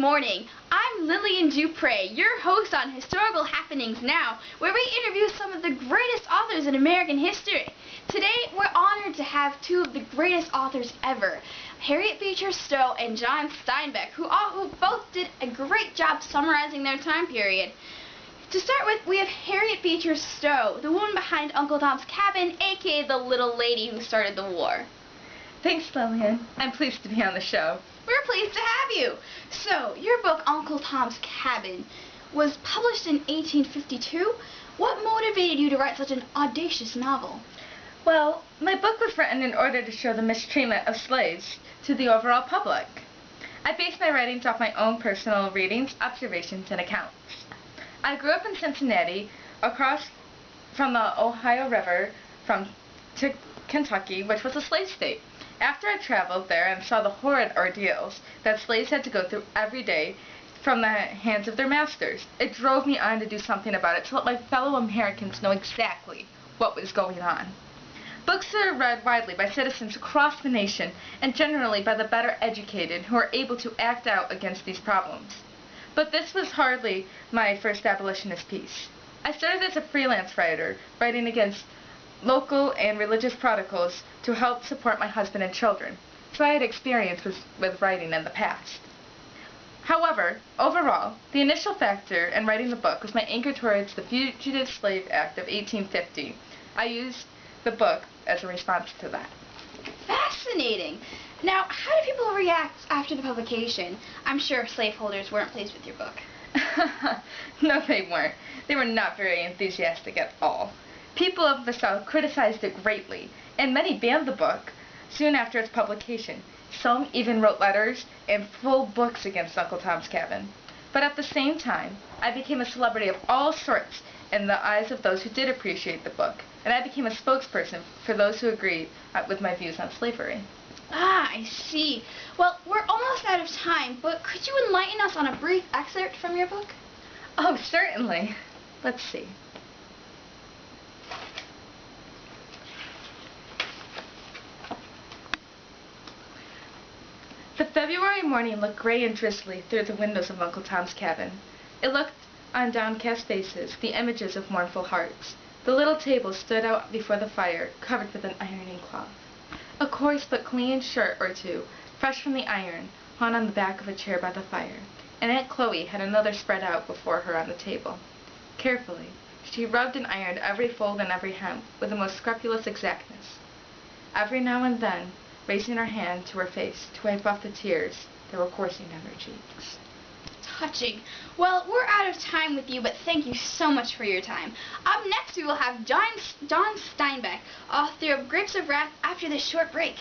morning. I'm Lillian Dupre, your host on Historical Happenings Now, where we interview some of the greatest authors in American history. Today, we're honored to have two of the greatest authors ever, Harriett Beecher Stowe and John Steinbeck, who both did a great job summarizing their time period. To start with, we have Harriett Beecher Stowe, the woman behind Uncle Tom's Cabin, aka the little lady who started the war. Thanks, Lillian. I'm pleased to be on the show. We're pleased to have you. So, your book, Uncle Tom's Cabin, was published in 1852. What motivated you to write such an audacious novel? Well, my book was written in order to show the mistreatment of slaves to the overall public. I based my writings off my own personal readings, observations, and accounts. I grew up in Cincinnati, across from the Ohio River to Kentucky, which was a slave state. After I traveled there and saw the horrid ordeals that slaves had to go through every day from the hands of their masters, it drove me on to do something about it to let my fellow Americans know exactly what was going on. Books are read widely by citizens across the nation and generally by the better educated who are able to act out against these problems. But this was hardly my first abolitionist piece. I started as a freelance writer, writing against local and religious protocols to help support my husband and children, so I had experience with writing in the past. However, overall, the initial factor in writing the book was my anger towards the Fugitive Slave Act of 1850. I used the book as a response to that. Fascinating! Now, how did people react after the publication? I'm sure slaveholders weren't pleased with your book. No, they weren't. They were not very enthusiastic at all. People of the South criticized it greatly, and many banned the book soon after its publication. Some even wrote letters and full books against Uncle Tom's Cabin. But at the same time, I became a celebrity of all sorts in the eyes of those who did appreciate the book, and I became a spokesperson for those who agreed with my views on slavery. Ah, I see. Well, we're almost out of time, but could you enlighten us on a brief excerpt from your book? Oh, certainly. Let's see. The February morning looked gray and drizzly through the windows of Uncle Tom's Cabin. It looked on downcast faces, the images of mournful hearts. The little table stood out before the fire, covered with an ironing cloth. A coarse but clean shirt or two, fresh from the iron, hung on the back of a chair by the fire, and Aunt Chloe had another spread out before her on the table. Carefully, she rubbed and ironed every fold and every hem with the most scrupulous exactness. Every now and then, raising her hand to her face to wipe off the tears that were coursing down her cheeks. Touching. Well, we're out of time with you, but thank you so much for your time. Up next, we will have John Steinbeck, author of Grapes of Wrath, after this short break.